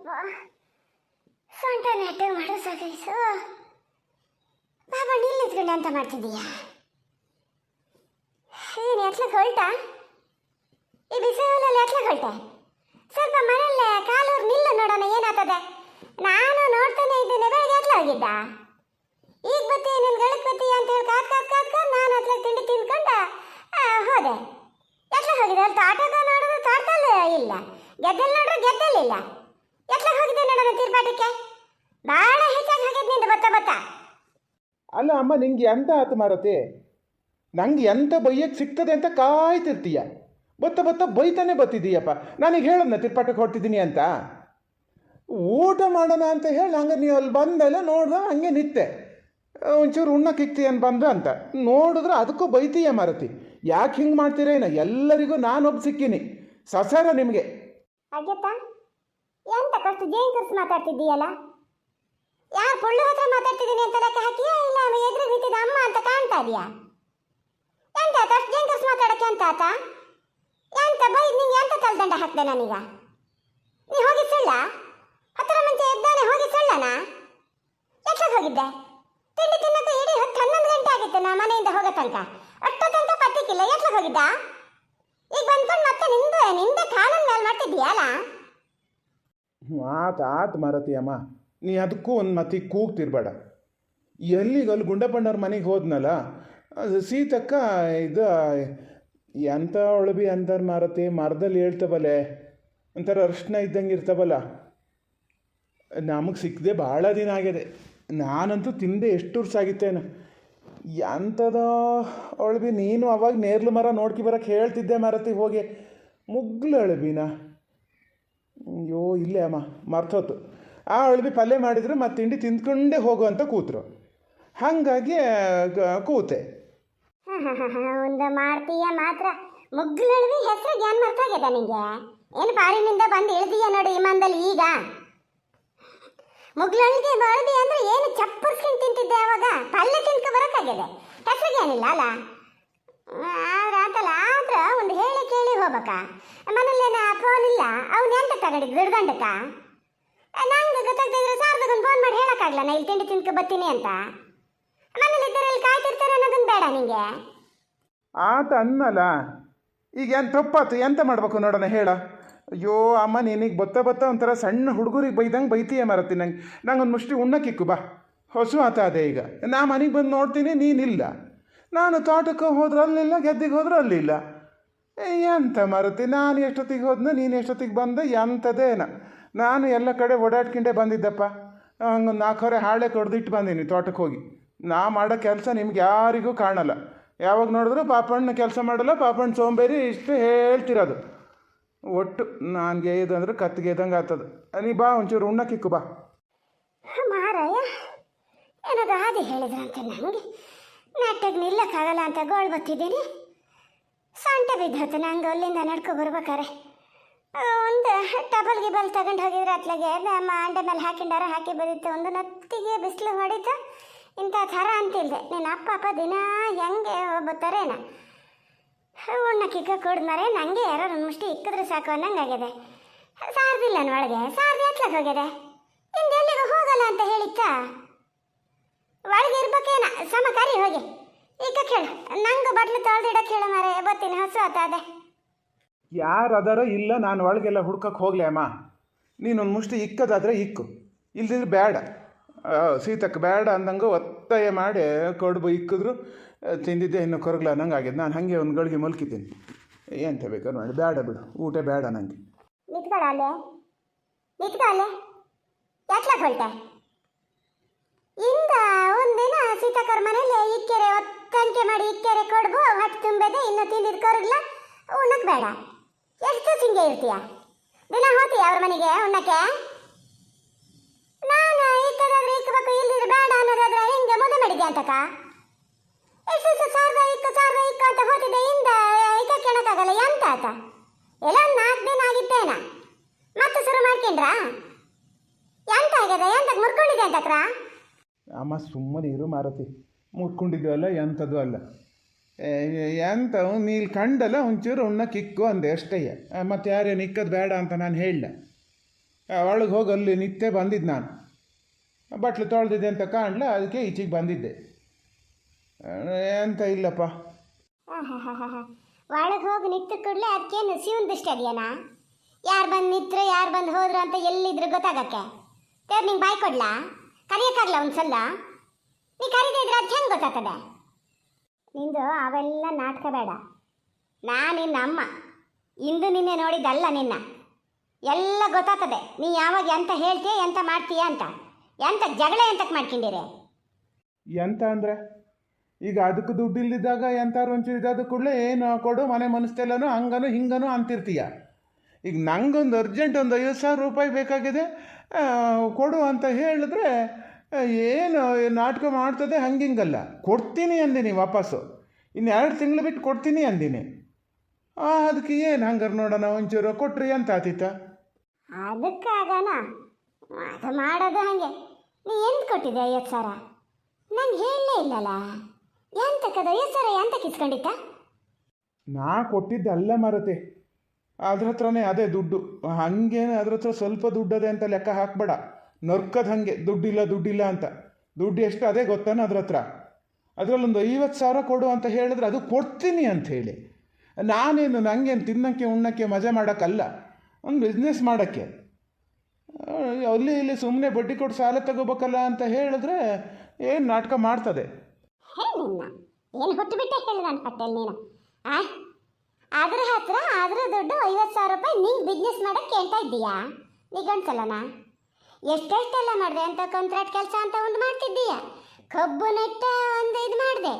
ಯಪ್ಪ ಸೊಂಟ ನೆಟ್ಟಾಗ ಮಾಡೋ ಸಾಕಾಯ್ತು. ಬಾಬಾ ನಿಲ್ಲಿತ್ಕೊಂಡು ಅಂತ ಮಾಡ್ತಿದ್ದೀಯಾ? ಏನು ಎತ್ಲಕ್ಕೆ ಹೊಲ್ಟಾ? ಈ ಬಿಸಿಲಲ್ಲಿ ಎತ್ಲಕ್ಕೆ ಹೊಲ್ಟೆ? ಸ್ವಲ್ಪ ಮನೆಯಲ್ಲೇ ಕಾಲೂರು ನಿಲ್ಲು ನೋಡೋಣ ಏನಾಗ್ತದೆ. ನಾನು ನೋಡ್ತಾನೆ ಇದ್ದೇನೆ. ಬೆಳಗ್ಗೆ ಎತ್ಲ ಹೋಗಿದ್ದ, ಈಗ ಬತ್ತಿ ನಿನ್ ಗಳಕ್ ಬತ್ತಿ ಅಂತ ಹೇಳಿ ಕಾದ್ ನಾನು ಅತ್ಲಾಗ ತಿಂಡಿ ತಿನ್ಕೊಂಡು ಹೋದೆ. ಎತ್ಲ ಹೋಗಿದೆ? ಅಲ್ಲಿ ತೋಟದ ನೋಡಿದ್ರೆ ತೋಟದಲ್ಲೂ ಇಲ್ಲ, ಗೆದ್ದಲ್ಲಿ ನೋಡ್ರೆ ಗೆದ್ದಲ್ಲಿಲ್ಲ. ಎತ್ಲ ಹೋಗಿದೆ ನೋಡೋಣ ತೀರ್ಪಾಟಕ್ಕೆ. ಭಾಳ ಹೆಚ್ಚಾಗಿ ಹೋಗ್ಯದ ನಿಂದು ಬತ್ತ. ಅಲ್ಲ ಅಮ್ಮ, ನಿಂಗೆ ಎಂತ ಆತು ಮಾರತಿ? ನಂಗೆ ಎಂತ ಬೈಯಕ್ಕೆ ಸಿಗ್ತದೆ ಅಂತ ಕಾಯ್ತಿರ್ತೀಯ. ಬತ್ತ ಬೈತಾನೆ ಬತ್ತಿದ್ದೀಯಪ್ಪ. ನನಗೆ ಹೇಳದ್ನ ತಿರ್ಪಾಟಕ್ಕೆ ಹೊರಟಿದ್ದೀನಿ ಅಂತ. ಊಟ ಮಾಡೋಣ ಅಂತ ಹೇಳಿ ಹಂಗೆ ನೀವು ಅಲ್ಲಿ ಬಂದೆಲ್ಲ ನೋಡ್ದೆ, ಹಂಗೆ ನಿತ್ತೆ. ಒಂಚೂರು ಉಣ್ಣಕ್ಕಿಕ್ತಿ ಅಂತ ಬಂದ ಅಂತ ನೋಡಿದ್ರೆ ಅದಕ್ಕೂ ಬೈತೀಯ ಮಾರತಿ. ಯಾಕೆ ಹಿಂಗೆ ಮಾಡ್ತೀರೇನ? ಎಲ್ಲರಿಗೂ ನಾನೊಬ್ಬ ಸಿಕ್ಕಿನಿ ಸಸಾರ ನಿಮಗೆ. ಆಗ್ಯತ್ತ ಎಂತ ಕಷ್ಟ ಜೇಂಕರ್ಸ್ ಮಾತಾಡ್ತಿದ್ದೀಯಲ್ಲ? ಯಾರು ಪೊಳ್ಳು ಹತ್ರ ಮಾತಾಡ್ತಿದ್ದೀನಿ ಅಂತ ಲೆಕ್ಕ ಹಾಕಿಯಾ? ಇಲ್ಲ ಎದುರು ನಿಂತಿದ್ದ ಅಮ್ಮ ಅಂತ ಕಾಣ್ತಾ ಇದೆಯಾ? ಎಂತ ಕಷ್ಟ ಜೇಂಕರ್ಸ್ ಮಾತಾಡಕ್ಕೆ ಅಂತ ಆತ? ಎಂತ ಬೈ ನಿಂಗೆ ಎಂತ ತಲ್ದಂಡ ಹಾಕ್ದೆ ನಾನೀಗ? ನೀ ಹೋಗಿ ಸುಳ್ಳ? ಹತ್ತರ ಮುಂಚೆ ಎದ್ದಾನೆ ಹೋಗಿ ಸುಳ್ಳನ? ಎಷ್ಟಕ್ಕೆ ಹೋಗಿದ್ದೆ? ತಿಂಡಿ ತಿನ್ನಕ್ಕೆ ಇಡೀ 10-11 ಗಂಟೆ ಆಗಿತ್ತು ನಾ ಮನೆಯಿಂದ ಹೋಗೋ ತನಕ. ಅಷ್ಟೋ ತನಕ ಪತ್ತಿಕ್ಕಿಲ್ಲ. ಎಷ್ಟಕ್ಕೆ ಹೋಗಿದ್ದ? ಈಗ ಬಂದ್ಕೊಂಡು ಮತ್ತೆ ನಿಂದೆ ಕಾಲನ್ ಮೇಲೆ ಮಾಡ್ತಿದ್ದೀಯಲ್ಲ? ಆತು ಮಾರತಿ ಅಮ್ಮ, ನೀ ಅದಕ್ಕೂ ಒಂದು ಮತಿ ಕೂಗ್ತಿರ್ಬೇಡ. ಎಲ್ಲಿಗಲ್ಲಿ ಗುಂಡಪ್ಪಣ್ಣವ್ರ ಮನೆಗೆ ಹೋದ್ನಲ್ಲ, ಅದು ಸೀತಕ್ಕ ಇದು ಎಂಥ ಒಳಬಿ ಅಂತಾರೆ ಮಾರತಿ, ಮರದಲ್ಲಿ ಹೇಳ್ತವಲೆ ಒಂಥರ ಅರ್ಶಿನ ಇದ್ದಂಗೆ ಇರ್ತವಲ್ಲ, ನಮಗೆ ಸಿಕ್ಕದೆ ಭಾಳ ದಿನ ಆಗಿದೆ. ನಾನಂತೂ ತಿಂದೆ ಎಷ್ಟು ವರ್ಷ ಆಗಿತ್ತೇನು. ಎಂಥದ ಅಳಬಿ ನೀನು ಅವಾಗ ನೇರ್ಲು ಮರ ನೋಡ್ಕಿ ಬರೋಕ್ಕೆ ಹೇಳ್ತಿದ್ದೆ ಮಾರತಿ. ಹೋಗಿ ಮುಗ್ಲು ಅಳಬಿನ ಅಯ್ಯೋ ಇಲ್ಲೇ ಅಮ್ಮ ಮರ್ತೋತು. ಆ ಅಳಬಿ ಪಲ್ಯ ಮಾಡಿದ್ರು ಮತ್ತು ತಿಂಡಿ ತಿಂದ್ಕೊಂಡೇ ಹೋಗು ಅಂತ ಕೂತರು. ಹಾಗಾಗಿ ಕೂತೆ. ಒಂದು ಮಾಡ್ತೀಯ ಮಾತ್ರ. ಮುಗ್ಲಳ್ವಿ ಹೆಸರು ಜ್ಞಾನ ಮರ್ತಾಗ್ಯದ ನಿಂಗೆ? ಏನು ಪಾರಿನಿಂದ ಬಂದು ಇಳ್ದೀಯ ನೋಡಿ ವಿಮಾನದಲ್ಲಿ ಈಗ. ಮುಗ್ಲಳ್ಗೆ ಬಳಬಿ ಅಂದ್ರೆ ಏನು ಚಪ್ಪರ್ಸ್ಕೊಂಡು ತಿಂತಿದ್ದೆ ಅವಾಗ? ಪಲ್ಯ ತಿನ್ಕೊ ಬರೋಕ್ಕಾಗ್ಯದೆ, ಹೆಸರಿಗೆ ಏನಿಲ್ಲ ಅಲ್ಲ? ಆತಲ್ಲ ಆದ್ರೆ ಒಂದು ಹೇಳಿ ಕೇಳಿ ಹೋಗ್ಬೇಕ. ಮನೇಲೇನ ಫೋನ್ ಇಲ್ಲ, ಅವ್ನು ಎಂತ ತಗೊಂಡಿದ್ದು ದುಡ್ಗಂಡಕ್ಕ? ನಂಗೆ ಗೊತ್ತಾಗ್ತಿದ್ರೆ ಸಾರ್ದಗೊಂದು ಫೋನ್ ಮಾಡಿ ಹೇಳೋಕ್ಕಾಗಲ್ಲ ನಾ ಇಲ್ಲಿ ತಿಂಡಿ ತಿನ್ಕೊ ಬರ್ತೀನಿ ಅಂತ? ಮನೇಲಿ ಇದ್ದರೆ ಇಲ್ಲಿ ಕಾಯ್ತಿರ್ತಾರೆ ಅನ್ನೋದನ್ನು ಬೇಡ ನಿಂಗೆ? ಆತ ಅನ್ನಲ್ಲ. ಈಗ ಏನು ತಪ್ಪಾತು? ಎಂತ ಮಾಡ್ಬೇಕು ನೋಡೋಣ ಹೇಳ. ಅಯ್ಯೋ ಅಮ್ಮ, ನೀನೀಗ ಬತ್ತ ಒಂಥರ ಸಣ್ಣ ಹುಡುಗರಿಗೆ ಬೈದಂಗೆ ಬೈತೀಯ ಮಾರತಿ. ನಂಗೊಂದು ಮುಷ್ಟಿ ಉಣ್ಣಕ್ಕಿಕ್ಕು ಬಾ. ಹೊಸು ಆತ ಅದೇ. ಈಗ ನಾ ಮನೆಗೆ ಬಂದು ನೋಡ್ತೀನಿ, ನೀನಿಲ್ಲ. ನಾನು ತೋಟಕ್ಕೆ ಹೋದ್ರೆ ಅಲ್ಲಿಲ್ಲ, ಗೆದ್ದಿಗೆ ಹೋದ್ರೆ ಅಲ್ಲಿಲ್ಲ. ಎಂತ ಮಾರತಿ, ನಾನು ಎಷ್ಟೊತ್ತಿಗೆ ಹೋದ್ನ, ನೀನು ಎಷ್ಟೊತ್ತಿಗೆ ಬಂದೆ? ಎಂಥದ್ದೇನ? ನಾನು ಎಲ್ಲ ಕಡೆ ಓಡಾಡ್ಕೊಂಡೇ ಬಂದಿದ್ದಪ್ಪ. ಹಂಗೊಂದು 4 ಹೊರೆ ಹಾಳೆ ಕೊಡ್ದಿಟ್ಟು ಬಂದೀನಿ ತೋಟಕ್ಕೆ ಹೋಗಿ. ನಾ ಮಾಡೋ ಕೆಲಸ ನಿಮ್ಗೆ ಯಾರಿಗೂ ಕಾಣಲ್ಲ. ಯಾವಾಗ ನೋಡಿದ್ರು ಪಾಪಣ್ಣ ಕೆಲಸ ಮಾಡಲ್ಲ, ಪಾಪಣ್ಣ ಸೋಂಬೇರಿ, ಇಷ್ಟು ಹೇಳ್ತಿರೋದು. ಒಟ್ಟು ನನಗೆ ಇದಂದ್ರೆ ಕತ್ತಿಗೆ ಇದ್ದಂಗೆ ಆಗ್ತದೆ. ನೀ ಬಾ, ಒಂಚೂರು ಉಣ್ಣಕ್ಕಿಕ್ಕು ಬಾ. ಮಾರಾಯ ಏನಾದ್ರು ಹಾದಿ ಹೇಳಿದ್ರಂತೆ ನನಗೆ. ನೆಟ್ಟಾಗಿ ನಿಲ್ಲಕ್ಕಾಗಲ್ಲ ಅಂತ ಗೋಳು ಬತ್ತಿದ್ದೀನಿ. ಸೊಂಟ ಬಿದ್ದೋತು ನಂಗೆ ಅಲ್ಲಿಂದ ನಡ್ಕೊ ಬರ್ಬೇಕಾರೆ. ಒಂದು ಟಬಲ್ ಗಿಬಲ್ ತಗೊಂಡು ಹೋಗಿದ್ರೆ ಅತ್ಲಾಗೆ ನಮ್ಮ ಅಂಡೆ ಮೇಲೆ ಹಾಕಿಂಡಾರ ಹಾಕಿ ಬರೀತು. ಒಂದು ನತ್ತಿಗೆ ಬಿಸಿಲು ಹೊಡಿತು. ಇಂಥ ಥರ ಅಂತಿಲ್ದೆ ನೀನು ಅಪ್ಪ ದಿನ ಹೆಂಗೆ ಬತ್ತಾರೇನ ಉಣ್ಣಕ್ಕಿಕ್ಕ ಕುಡ್ದ್ಮರೆ ನನಗೆ ಯಾರೋ ಒಂದು ಮುಷ್ಟಿ ಇಕ್ಕಿದ್ರೆ ಸಾಕು ಅನ್ನಂಗೆ ಆಗಿದೆ. ಸಾರ್ದಿಲ್ಲ ಒಳಗೆ, ಸಾರ್ದು ಎತ್ಲಕ್ಕೆ ಹೋಗ್ಯದೆ. ಇಂದು ಎಲ್ಲಿಗೂ ಹೋಗಲ್ಲ ಅಂತ ಹೇಳಿತ್ತಾ? ಒಳಗೆ ಇರ್ಬೇಕೇನ ಸಮ ಕರಿ ಹೋಗಿ ಈಗ ಕೇಳು. ನಂಗೆ ಬಟ್ಲು ತೊಳೆದಿಡಕ್ಕೆ ಹೇಳು ಮಾರೆ, ಬತ್ತೀನಿ ಹಸು ಆತ ಅದೇ. ಯಾರು ಅದಾರ ಇಲ್ಲ, ನಾನು ಒಳಗೆಲ್ಲ ಹುಡ್ಕಕ್ಕೆ ಹೋಗ್ಲಿ ಅಮ್ಮ. ನೀನೊಂದು ಮುಷ್ಟಿ ಇಕ್ಕದಾದರೆ ಇಕ್ಕು, ಇಲ್ದಿದ್ರೆ ಬೇಡ. ಸೀತಕ್ಕೆ ಬೇಡ ಅಂದಂಗೆ ಒತ್ತಾಯ ಮಾಡಿ ಕಡುಬು ಇಕ್ಕಿದ್ರು ತಿಂದಿದ್ದೆ, ಇನ್ನು ಕೊರಗ್ಲ ಅನ್ನಂಗೆ ಆಗಿದೆ. ನಾನು ಹಾಗೆ ಒಂದು ಗಳಿಗೆ ಮಲ್ಕಿದ್ದೀನಿ. ಎಂತ ಬೇಕಾದ್ರೆ ಮಾಡಿ, ಬೇಡ ಬಿಡು, ಊಟ ಬೇಡ ನನಗೆ. ನಿತ್ಕೊಳ್ಳೆ ಯಾಕೆ ಹೊಲ್ಟೆ? ಇಂದ ಒಂದಿನ ಸೀತಾಕರ್ ಮನೇಲಿ ಇಕ್ಕೆರೆ ಒತ್ತಂಕೆ ಮಾಡಿ ಇಕ್ಕೆರೆ ಕಡುಬು ಹೊಟ್ಟೆ ತುಂಬದೆ, ಇನ್ನು ತಿಂದಿದ್ದು ಕೊರಗ್ಲ ಉಣ್ಣಕ್ಕೆ ಬೇಡ. ಎಷ್ಟು ಸಿಂಗೆ ಇರ್ತೀಯ? ದಿನ ಹೋಗ್ತೀಯ ಅವ್ರ ಮನೆಗೆ ಉಣ್ಣಕ್ಕೆ? ನಾನು ಇಕ್ಕದಾದ್ರೆ ಇಕ್ಕಬೇಕು, ಇಲ್ಲಿದ್ರೆ ಬೇಡ ಅನ್ನೋದಾದ್ರೆ ಹಿಂಗೆ ಮದುವೆ ಮಾಡಿದ್ದೆ ಅಂತಕ್ಕ? ಎಷ್ಟು ಸಾರ್ದ ಇಕ್ಕ ಅಂತ ಹೋತಿದ್ದೆ, ಇಂದ ಇಕ್ಕಕ್ಕೆ ಹೇಳಕ್ಕಾಗಲ್ಲ. ಎಂತ ಆತ? ಎಲ್ಲ ಒಂದು 4 ದಿನ ಆಗಿತ್ತೇನ, ಮತ್ತೆ ಶುರು ಮಾಡ್ಕೊಂಡ್ರಾ? ಎಂತ ಆಗ್ಯದ? ಎಂತಕ್ಕೆ ಮುರ್ಕೊಂಡಿದ್ದೆ ಅಂತಕ್ರ? ಅಮ್ಮ ಸುಮ್ಮನೆ ಇರು ಮಾರತಿ. ಮುರ್ಕೊಂಡಿದ್ದು ಅಲ್ಲ, ಎಂಥದ್ದು ಅಲ್ಲ. ಎಂತ ನೀಲ್ ಕಂಡಲ್ಲ, ಒಂಚೂರು ಉಣ್ಣಕ್ಕಿಕ್ಕು ಅಂದೆ ಅಷ್ಟೇ. ಮತ್ತು ಯಾರೇನು ಇಕ್ಕದು ಬೇಡ ಅಂತ ನಾನು ಹೇಳಲ್ಲ. ಒಳಗೆ ಹೋಗಿ ಅಲ್ಲಿ ನಿತ್ಯ ಬಂದಿದ್ದು ನಾನು. ಬಟ್ಲು ತೊಳೆದಿದ್ದೆ ಅಂತ ಕಾಣಲ, ಅದಕ್ಕೆ ಈಚೆಗೆ ಬಂದಿದ್ದೆ. ಎಂತ ಇಲ್ಲಪ್ಪ. ಒಳಗೆ ಹೋಗಿ ನಿಂತ ಕೂಡಲೇ ಅದಕ್ಕೇನು ಶಿವನ್ ದೃಷ್ಟಿ ಅದೆಯೇನಾ? ಯಾರು ಬಂದು ನಿಂತ್ರು ಯಾರು ಬಂದು ಹೋದ್ರು ಅಂತ ಎಲ್ಲಿದ್ರು ಗೊತ್ತಾಗಕ್ಕೆ ದೇವ್ರು ನಿಂಗೆ ಬಾಯ್ ಕೊಡ್ಲಾ? ಕರಿಯೋಕ್ಕಾಗಲ್ಲ ಒಂದು ಸಲ. ನೀ ಕರೀದೇ ಇದ್ರೆ ಅದು ಹೆಂಗೆ ಗೊತ್ತಾಗ್ತದೆ? ನಿಂದು ಅವೆಲ್ಲ ನಾಟಕ ಬೇಡ. ನಿನ್ನ ಅಮ್ಮ ಇಂದು ನಿನ್ನೆ ನೋಡಿದ್ದಲ್ಲ, ನಿನ್ನ ಎಲ್ಲ ಗೊತ್ತಾಗ್ತದೆ. ನೀ ಯಾವಾಗ ಎಂತ ಹೇಳ್ತೀಯ ಎಂತ ಮಾಡ್ತೀಯ ಅಂತ. ಎಂತ ಜಗಳ ಎಂತಕ್ಕೆ ಮಾಡ್ಕೊಂಡಿರಿ? ಎಂತ ಅಂದರೆ ಈಗ ಅದಕ್ಕೆ ದುಡ್ಡು ಇಲ್ದಿದ್ದಾಗ ಎಂತಾರು ಒಂಚೂರು ಇದಾದ ಕೂಡಲೇ ಏನು ಕೊಡು ಮನೆ ಮನಸ್ತೆಲ್ಲನೂ ಹಂಗನು ಹಿಂಗನು ಅಂತಿರ್ತೀಯ. ಈಗ ನಂಗೊಂದು ಅರ್ಜೆಂಟ್ ಒಂದು 50,000 ರೂಪಾಯಿ ಬೇಕಾಗಿದೆ, ಕೊಡು ಅಂತ ಹೇಳಿದ್ರೆ ಏನು ನಾಟಕ ಮಾಡ್ತದೆ. ಹಂಗಿಂಗಲ್ಲ, ಕೊಡ್ತೀನಿ ಅಂದಿನಿ ವಾಪಸ್ಸು. ಇನ್ನು 2 ತಿಂಗಳು ಬಿಟ್ಟು ಕೊಡ್ತೀನಿ ಅಂದಿನಿ. ಅದಕ್ಕೆ ಏನು ಹಂಗಾರೆ ನೋಡೋಣ, ಒಂಚೂರು ಕೊಟ್ರಿ ಅಂತ ಆತೀತ. ಅದಕ್ಕಾಗಣ ಅದು ಮಾಡೋದು ಹಾಗೆ. ನೀ ಎಂತ ಕೊಟ್ಟಿದ್ದೆ 50,000? ನಂಗೆ ಹೇಳಲೇ ಇಲ್ಲಲ್ಲ. ಎಂತಕ್ಕದ 50,000 ಎಂತಕ್ಕೆ ಇಸ್ಕೊಂಡಿತ್ತ? ನಾ ಕೊಟ್ಟಿದ್ದಲ್ಲ ಮರತೆ, ಅದ್ರ ಹತ್ರನೇ ಅದೇ ದುಡ್ಡು. ಹಂಗೇನು ಅದ್ರ ಹತ್ರ ಸ್ವಲ್ಪ ದುಡ್ಡದೆ ಅಂತ ಲೆಕ್ಕ ಹಾಕ್ಬೇಡ. ನರ್ಕದ ಹಾಗೆ ದುಡ್ಡಿಲ್ಲ ಅಂತ. ದುಡ್ಡು ಎಷ್ಟು ಅದೇ ಗೊತ್ತಾನ ಅದ್ರ ಹತ್ರ. ಅದರಲ್ಲೊಂದು 50,000 ಕೊಡು ಅಂತ ಹೇಳಿದ್ರೆ ಅದು ಕೊಡ್ತೀನಿ ಅಂಥೇಳಿ. ನಾನೇನು ನನಗೇನು ತಿನ್ನೋಕ್ಕೆ ಉಣ್ಣೋಕ್ಕೆ ಮಜಾ ಮಾಡೋಕ್ಕಲ್ಲ, ಒಂದು ಬಿಸ್ನೆಸ್ ಮಾಡೋಕ್ಕೆ. ಅಲ್ಲಿ ಇಲ್ಲಿ ಸುಮ್ಮನೆ ಬಡ್ಡಿ ಕೊಟ್ಟು ಸಾಲ ತಗೋಬೇಕಲ್ಲ ಅಂತ ಹೇಳಿದ್ರೆ ಏನು ನಾಟಕ ಮಾಡ್ತದೆ. ಏನು ಹುಟ್ಟು ಬಿಟ್ಟೆ ಹೇಳಿ ನಾನು ಪಟ್ಟೆಲ್ ನೀನು. ಅದ್ರ ಹತ್ರ ಅದ್ರ ದುಡ್ಡು 50,000 ರೂಪಾಯಿ ನೀನು ಬಿಸ್ನೆಸ್ ಮಾಡೋಕ್ಕೆ ಕೇಳ್ತಾ ಇದ್ದೀಯಾ? ನೀ ಗಂಡ್ಸಲ್ಲನಾ? ಎಷ್ಟೆಷ್ಟೆಲ್ಲ ಮಾಡಿದೆ ಅಂತ ಕಾಂಟ್ರಾಕ್ಟ್ ಕೆಲಸ ಅಂತ ಒಂದು ಮಾಡ್ತಿದ್ದೀಯ. ಕಬ್ಬು ನೆಟ್ಟ ಒಂದು ಇದು ಮಾಡಿದೆ,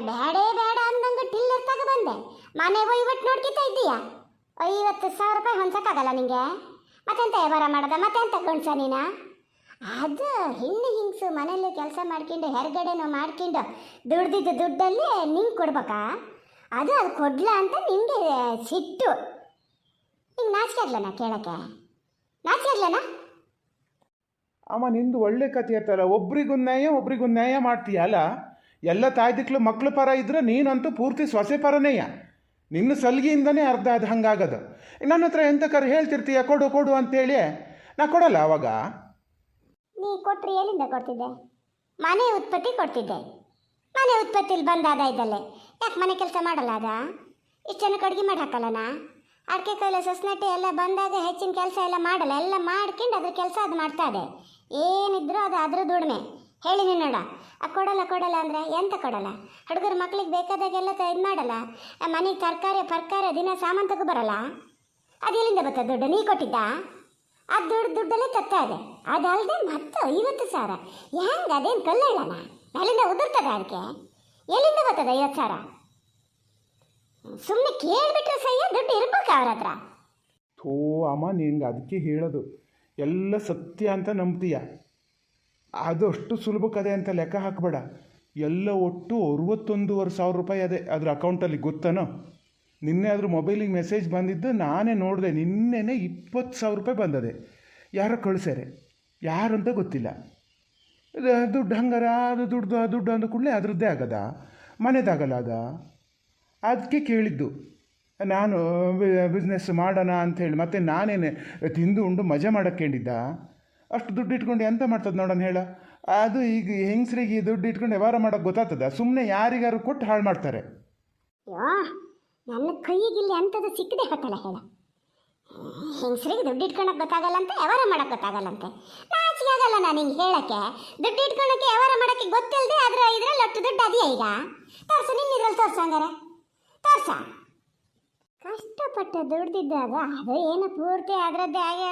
ಬೇಡ ಅಂದಂಗೆ ಟಿಲ್ಲರ್ ತಗೊಬಂದೆ. ಮನೆ ಒಯ್ವಟ್ಟು ನೋಡ್ಕಿತಾ ಇದ್ದೀಯ. 50,000 ರೂಪಾಯಿ ಹೊಂದಕ್ಕಾಗಲ್ಲ ನಿಂಗೆ? ಮತ್ತೆಂತ ವ್ಯವಹಾರ ಮಾಡೋದ? ಮತ್ತೆಂತ ಗಂಡ್ಸ ನೀನು? ಅದು ಹೆಣ್ಣು ಹಿಂಗ್ಸು ಮನೇಲಿ ಕೆಲಸ ಮಾಡ್ಕೊಂಡು ಹೊರಗಡೆನೂ ಮಾಡ್ಕೊಂಡು ದುಡ್ದಿದ್ದು ದುಡ್ಡಲ್ಲಿ ನಿಂಗೆ ಕೊಡ್ಬೇಕಾ? ಅದು ಕೊಡ್ಲ ಅಂತ ನಿಂಗೆ ಸಿಟ್ಟು. ನಿಂಗೆ ನಾಚಿಕೆ ಆಗ್ಲನ ಕೇಳೋಕ್ಕೆ? ನಾಚಿಕೆ ಆಗ್ಲನ? ಅಮ್ಮ ನಿಂದು ಒಳ್ಳೆ ಕಥೆ ಇರ್ತಲ್ಲ, ಒಬ್ರಿಗೂ ನ್ಯಾಯ ಮಾಡ್ತೀಯಲ್ಲ. ಎಲ್ಲ ತಾಯ್ದಿಕ್ಳು ಮಕ್ಳು ಪರ ಇದ್ರೆ ನೀನಂತೂ ಪೂರ್ತಿ ಸೊಸೆ ಪರನೇಯ. ನಿನ್ನ ಸಲ್ಗಿಯಿಂದನೇ ಅರ್ಧ ಅದು ಹಂಗಾಗದು. ನನ್ನ ಹತ್ರ ಎಂತ ಹೇಳ್ತಿರ್ತೀಯ ಕೊಡು ಅಂತೇಳಿ. ನಾ ಕೊಡಲ್ಲ ಅವಾಗ. ನೀ ಕೊಟ್ಟರೆ ಎಲ್ಲಿಂದ ಕೊಡ್ತಿದ್ದೆ? ಮನೆ ಉತ್ಪತ್ತಿ ಕೊಡ್ತಿದ್ದೆ. ಮನೆ ಉತ್ಪತ್ತಿಲಿ ಬಂದಾದ ಇದ್ದಲ್ಲೇ ಯಾಕೆ ಮನೆ ಕೆಲಸ ಮಾಡಲ್ಲ? ಅದ ಇಷ್ಟು ಜನಕ್ಕೆ ಅಡುಗೆ ಮಾಡಿ ಹಾಕಲ್ಲನಾ? ಅಡಿಕೆ ಕೈಲ ಸೊಸ್ನಟ್ಟೆ ಎಲ್ಲ ಬಂದಾಗ ಹೆಚ್ಚಿನ ಕೆಲಸ ಎಲ್ಲ ಮಾಡಲ್ಲ, ಎಲ್ಲ ಮಾಡ್ಕೊಂಡು ಅದ್ರ ಕೆಲಸ ಅದು ಮಾಡ್ತಾ ಇದೆ. ಏನಿದ್ರು ಅದು ಅದ್ರ ದುಡಿಮೆ. ಹೇಳಿ ನೋಡ. ಕೊಡಲ್ಲ ಅಂದರೆ ಎಂತ ಕೊಡಲ್ಲ? ಹುಡುಗರು ಮಕ್ಳಿಗೆ ಬೇಕಾದಾಗೆಲ್ಲ ಇದು ಮಾಡಲ್ಲ? ಮನೆಗೆ ತರಕಾರಿ ದಿನ ಸಾಮಾನು ತಗೋ ಬರಲ್ಲ? ಅದು ಎಲ್ಲಿಂದ ಬರ್ತದೆ ದುಡ್ಡು? ನೀ ಕೊಟ್ಟಿದ್ದ? ಅದು ದುಡ್ಡಲ್ಲೇ ತತ್ತಾ ಇದೆ. ಅದಲ್ಲದೆ ಮತ್ತೆ 50,000 ಹೆಂಗೆ? ಅದೇನು ಕಲ್ಲಳ್ಳನ ಅಲ್ಲಿಂದ ಉದುರ್ತದೆ? ಅದಕ್ಕೆ ಎಲ್ಲಿಂದ ಬರ್ತದೆ 50,000? ಸುಮ್ಮನೆ ಕೇಳಿಬಿಟ್ರೆ ಸಹ್ಯ ದುಡ್ಡು ಇರ್ಬೇಕು ಅವ್ರ ಹತ್ರ. ಥೋ ಅಮ್ಮ, ನಿಂಗೆ ಅದಕ್ಕೆ ಹೇಳೋದು ಎಲ್ಲ ಸತ್ಯ ಅಂತ ನಂಬ್ತೀಯ. ಅದು ಅಷ್ಟು ಸುಲಭಕ್ಕದೆ ಅಂತ ಲೆಕ್ಕ ಹಾಕಬೇಡ. ಎಲ್ಲ ಒಟ್ಟು 61,500 ರೂಪಾಯಿ ಅದೇ ಅದ್ರ ಅಕೌಂಟಲ್ಲಿ, ಗೊತ್ತಾನೋ? ನಿನ್ನೆ ಅದ್ರ ಮೊಬೈಲಿಗೆ ಮೆಸೇಜ್ ಬಂದಿದ್ದು ನಾನೇ ನೋಡಿದೆ. ನಿನ್ನೆನೇ 20,000 ರೂಪಾಯಿ ಬಂದದೆ. ಯಾರೋ ಕಳಿಸ್ಯಾರೆ, ಯಾರಂತ ಗೊತ್ತಿಲ್ಲ. ದುಡ್ಡು ಹಂಗಾರ ಅದು ದುಡ್ಡು ಅಂದ ಕೂಡಲೇ ಅದ್ರದ್ದೇ ಆಗದ, ಮನೆದಾಗಲ್ಲ ಅದ. ಅದಕ್ಕೆ ಕೇಳಿದ್ದು ನಾನು ಬಿಸ್ನೆಸ್ ಮಾಡೋಣ ಅಂಥೇಳಿ. ಮತ್ತು ನಾನೇನೆ ತಿಂದು ಉಂಡು ಮಜಾ ಮಾಡೋಕ್ಕೇಳಿದ್ದ. ಅಷ್ಟು ದುಡ್ಡು ಇಟ್ಕೊಂಡು ಎಂತ ಮಾಡ್ತದೆ ನೋಡೋಣ ಹೇಳ? ಅದು ಈಗ ಹೆಂಗಸ್ರಿಗೆ ದುಡ್ಡು ಇಟ್ಕೊಂಡು ವ್ಯವಹಾರ ಮಾಡೋಕ್ಕೆ ಗೊತ್ತಾಗ್ತದ? ಸುಮ್ಮನೆ ಯಾರಿಗಾರು ಕೊಟ್ಟು ಹಾಳು ಮಾಡ್ತಾರೆ. ನನ್ನ ಕೈಗಿಲ್ಲಿ ಅಂಥದ್ದು ಸಿಕ್ಕದೆ ಹೊತ್ತಲ್ಲ ಹೇಳ. ಹೆಂಗಸ್ರಿಗೆ ದುಡ್ಡು ಇಟ್ಕೊಳಕ್ಕೆ ಗೊತ್ತಾಗಲ್ಲಂತೆ, ವ್ಯವಹಾರ ಮಾಡೋಕ್ಕೆ ಗೊತ್ತಾಗಲ್ಲಂತೆ. ನಾಚಿಕೆ ಆಗಲ್ಲ ನಾನು ಹಿಂಗೆ ಹೇಳೋಕ್ಕೆ? ದುಡ್ಡು ಇಟ್ಕೊಳಕ್ಕೆ ವ್ಯವಹಾರ ಮಾಡೋಕ್ಕೆ ಗೊತ್ತಿಲ್ಲದೆ ಇದ್ರಲ್ಲಿ ಒಟ್ಟು ದುಡ್ಡು ಅದೆಯಾ? ಈಗ ತೋರಿಸು, ನಿನ್ನಿದ್ರಲ್ಲಿ ತೋರಿಸು, ಹಂಗಾರೆ ತೋರ್ಸ. ಕಷ್ಟಪಟ್ಟು ದುಡ್ದಿದ್ದಾಗ ಅದು ಏನು ಪೂರ್ತಿ ಅದರದ್ದೇ ಆಗಿ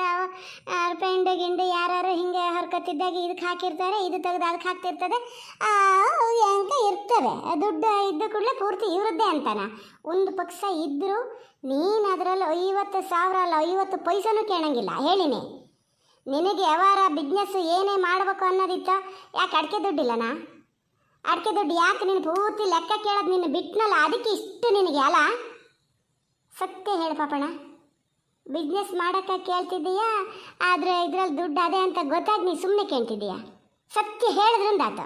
ಪೆಂಡು ಗಿಂಡು ಯಾರು ಹಿಂಗೆ ಹರ್ಕತ್ತಿದ್ದಾಗ ಇದಕ್ಕೆ ಹಾಕಿರ್ತಾರೆ, ಇದು ತೆಗೆದು ಅದಕ್ಕೆ ಹಾಕ್ತಿರ್ತದೆ, ಹೆಂಗ ಇರ್ತವೆ. ದುಡ್ಡು ಇದ್ದ ಕೂಡಲೇ ಪೂರ್ತಿ ಇವ್ರದ್ದೇ ಅಂತಾನ. ಒಂದು ಪಕ್ಷ ಇದ್ದರೂ ನೀನು ಅದರಲ್ಲಿ 50,000 ಅಲ್ಲ 50 ಪೈಸನೂ ಕೇಳಂಗಿಲ್ಲ. ಹೇಳಿನಿ ನಿನಗೆ ವ್ಯವಹಾರ ಬಿಸ್ನೆಸ್ ಏನೇ ಮಾಡಬೇಕು ಅನ್ನೋದಿತ್ತ? ಯಾಕೆ ಅಡಿಕೆ ದುಡ್ಡಿಲ್ಲನಾ? ಅಡಿಕೆ ದುಡ್ಡು ಯಾಕೆ ನೀನು ಪೂರ್ತಿ ಲೆಕ್ಕ ಕೇಳೋದು? ನೀನು ಬಿಟ್ಟನಲ್ಲ, ಅದಕ್ಕೆ ಇಷ್ಟು ನಿನಗೆ ಅಲ್ಲ? ಸತ್ಯ ಹೇಳು ಪಾಪಣ್ಣ, ಬಿಸ್ನೆಸ್ ಮಾಡೋಕ್ಕೆ ಕೇಳ್ತಿದ್ದೀಯಾ? ಆದರೆ ಇದರಲ್ಲಿ ದುಡ್ಡು ಅದೇ ಅಂತ ಗೊತ್ತಾಗಿ ನೀನು ಸುಮ್ಮನೆ ಕೇಳ್ತಿದ್ದೀಯಾ? ಸತ್ಯ ಹೇಳಿದ್ರಿಂದ ಆತ.